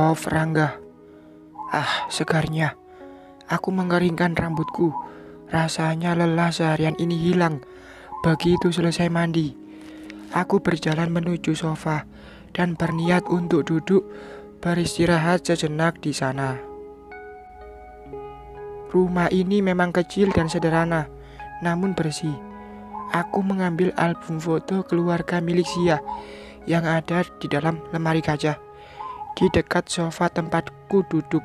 Pov Rangga. Ah, segarnya. Aku mengeringkan rambutku. Rasanya lelah seharian ini hilang. Begitu selesai mandi, aku berjalan menuju sofa dan berniat untuk duduk beristirahat sejenak di sana. Rumah ini memang kecil dan sederhana, namun bersih. Aku mengambil album foto keluarga milik Zia yang ada di dalam lemari kaca di dekat sofa tempatku duduk.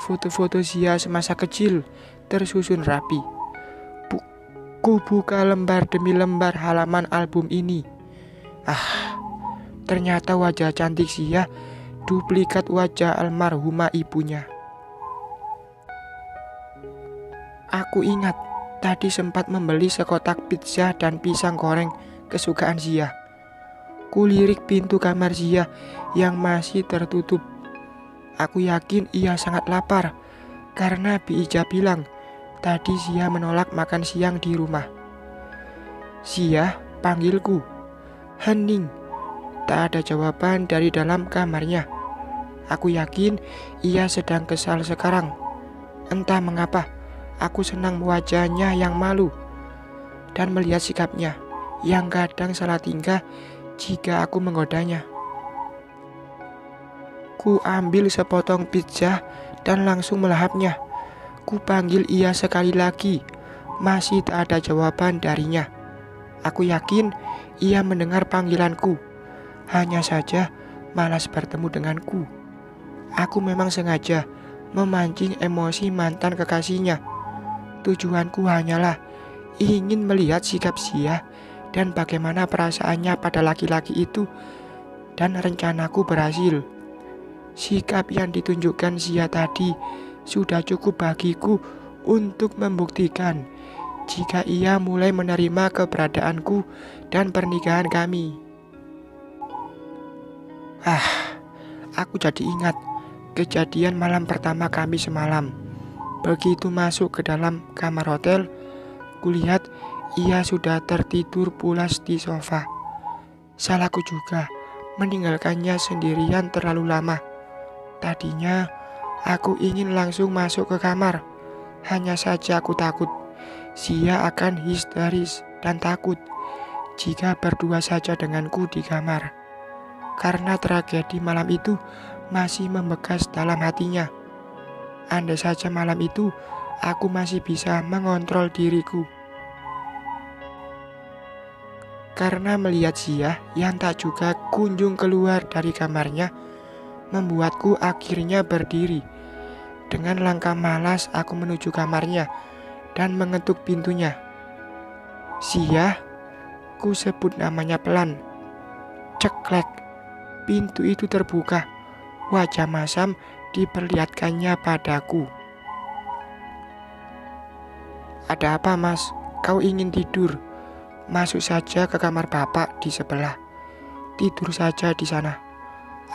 Foto-foto Zia semasa kecil tersusun rapi. Ku buka lembar demi lembar halaman album ini. Ah, ternyata wajah cantik Zia duplikat wajah almarhumah ibunya. Aku ingat tadi sempat membeli sekotak pizza dan pisang goreng kesukaan Zia. Kulirik pintu kamar Zia yang masih tertutup. Aku yakin ia sangat lapar karena Bi Ija bilang tadi Zia menolak makan siang di rumah. Zia, panggilku. Hening. Tak ada jawaban dari dalam kamarnya. Aku yakin ia sedang kesal sekarang. Entah mengapa, aku senang wajahnya yang malu dan melihat sikapnya yang kadang salah tingkah jika aku menggodanya. Ku ambil sepotong pizza dan langsung melahapnya. Ku panggil ia sekali lagi, masih tak ada jawaban darinya. Aku yakin ia mendengar panggilanku, hanya saja malas bertemu denganku. Aku memang sengaja memancing emosi mantan kekasihnya. Tujuanku hanyalah ingin melihat sikap Zia dan bagaimana perasaannya pada laki-laki itu, dan rencanaku berhasil. Sikap yang ditunjukkan Zia tadi sudah cukup bagiku untuk membuktikan jika ia mulai menerima keberadaanku dan pernikahan kami. Aku jadi ingat kejadian malam pertama kami semalam. Begitu masuk ke dalam kamar hotel, kulihat ia sudah tertidur pulas di sofa. Salahku juga meninggalkannya sendirian terlalu lama. Tadinya aku ingin langsung masuk ke kamar. Hanya saja aku takut Zia akan histeris dan takut jika berdua saja denganku di kamar. Karena tragedi malam itu masih membekas dalam hatinya. Andai saja malam itu aku masih bisa mengontrol diriku. Karena melihat Zia yang tak juga kunjung keluar dari kamarnya, membuatku akhirnya berdiri. Dengan langkah malas aku menuju kamarnya dan mengetuk pintunya. Zia, ku sebut namanya pelan. Ceklek, pintu itu terbuka. Wajah masam diperlihatkannya padaku. Ada apa, Mas? Kau ingin tidur? Masuk saja ke kamar Bapak di sebelah. Tidur saja di sana.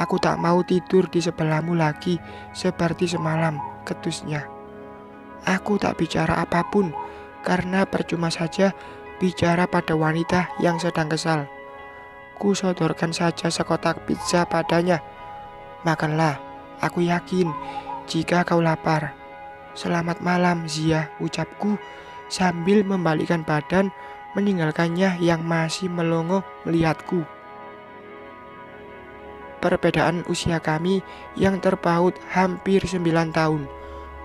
Aku tak mau tidur di sebelahmu lagi seperti semalam, ketusnya. Aku tak bicara apapun karena percuma saja bicara pada wanita yang sedang kesal. Ku sodorkan saja sekotak pizza padanya. Makanlah, aku yakin jika kau lapar. Selamat malam, Zia, ucapku sambil membalikkan badan meninggalkannya yang masih melongo melihatku. Perbedaan usia kami yang terpaut hampir 9 tahun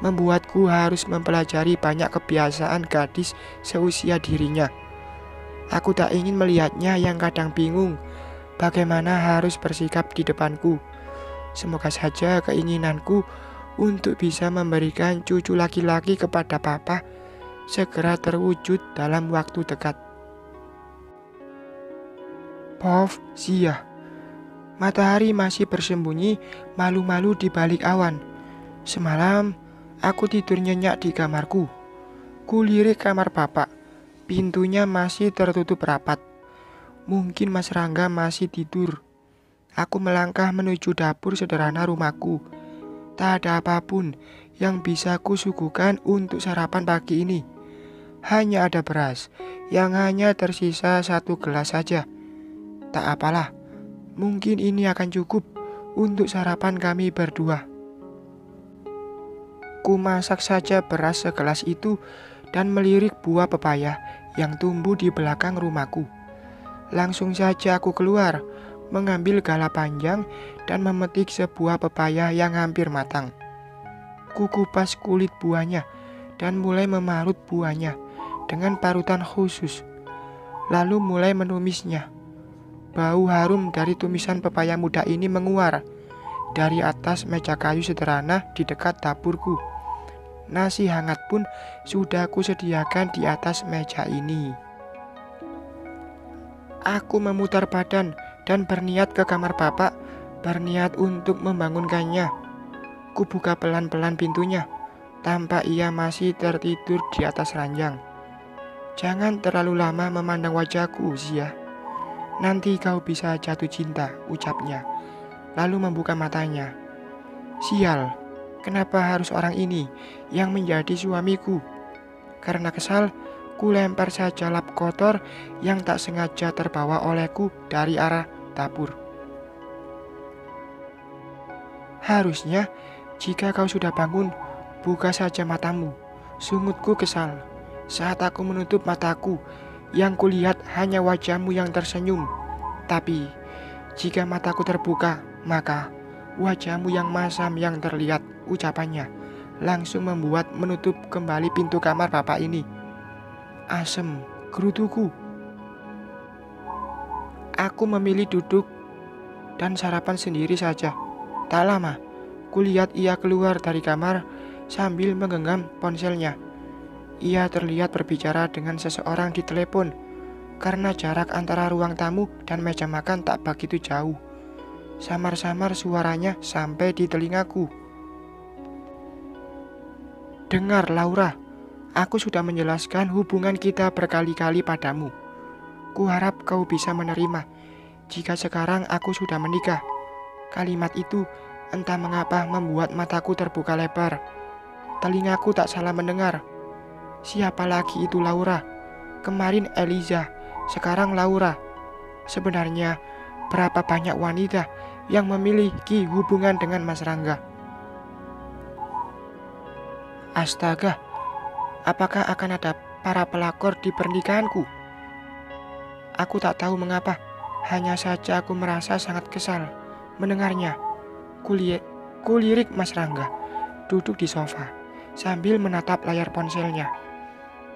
membuatku harus mempelajari banyak kebiasaan gadis seusia dirinya. Aku tak ingin melihatnya yang kadang bingung bagaimana harus bersikap di depanku. Semoga saja keinginanku untuk bisa memberikan cucu laki-laki kepada Papa segera terwujud dalam waktu dekat. Pov, Zia. Matahari masih bersembunyi malu-malu di balik awan. Semalam aku tidur nyenyak di kamarku. Kulirik kamar Bapak. Pintunya masih tertutup rapat. Mungkin Mas Rangga masih tidur. Aku melangkah menuju dapur sederhana rumahku. Tak ada apapun yang bisa kusuguhkan untuk sarapan pagi ini. Hanya ada beras yang hanya tersisa 1 gelas saja. Tak apalah, mungkin ini akan cukup untuk sarapan kami berdua. Ku masak saja beras segelas itu dan melirik buah pepaya yang tumbuh di belakang rumahku. Langsung saja aku keluar, mengambil gala panjang dan memetik sebuah pepaya yang hampir matang. Ku kupas kulit buahnya dan mulai memarut buahnya dengan parutan khusus, lalu mulai menumisnya. Bau harum dari tumisan pepaya muda ini menguar dari atas meja kayu sederhana di dekat dapurku. Nasi hangat pun sudah aku sediakan di atas meja ini. Aku memutar badan dan berniat ke kamar bapak, berniat untuk membangunkannya. Ku buka pelan-pelan pintunya, tampak ia masih tertidur di atas ranjang. Jangan terlalu lama memandang wajahku, Zia. Nanti kau bisa jatuh cinta, ucapnya, lalu membuka matanya. Sial, kenapa harus orang ini yang menjadi suamiku? Karena kesal, ku lempar saja lap kotor yang tak sengaja terbawa olehku dari arah dapur. Harusnya, jika kau sudah bangun, buka saja matamu. Sungutku kesal. Saat aku menutup mataku, yang kulihat hanya wajahmu yang tersenyum. Tapi, jika mataku terbuka, maka wajahmu yang masam yang terlihat, ucapannya langsung membuat menutup kembali pintu kamar bapak ini. Asem, gerutuku. Aku memilih duduk dan sarapan sendiri saja. Tak lama, kulihat ia keluar dari kamar sambil menggenggam ponselnya. Ia terlihat berbicara dengan seseorang di telepon, karena jarak antara ruang tamu dan meja makan tak begitu jauh. Samar-samar suaranya sampai di telingaku. Dengar, Laura, aku sudah menjelaskan hubungan kita berkali-kali padamu. Kuharap kau bisa menerima jika sekarang aku sudah menikah. Kalimat itu entah mengapa membuat mataku terbuka lebar. Telingaku tak salah mendengar. Siapa lagi itu Laura? Kemarin Eliza, sekarang Laura. Sebenarnya berapa banyak wanita yang memiliki hubungan dengan Mas Rangga? Astaga, apakah akan ada para pelakor di pernikahanku? Aku tak tahu mengapa, hanya saja aku merasa sangat kesal mendengarnya. Kulirik Mas Rangga duduk di sofa sambil menatap layar ponselnya.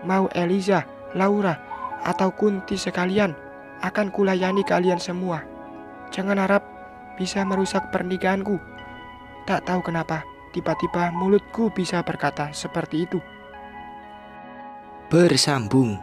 Mau Eliza, Laura, atau Kunti sekalian, akan kulayani kalian semua. Jangan harap bisa merusak pernikahanku. Tak tahu kenapa, tiba-tiba mulutku bisa berkata seperti itu. Bersambung.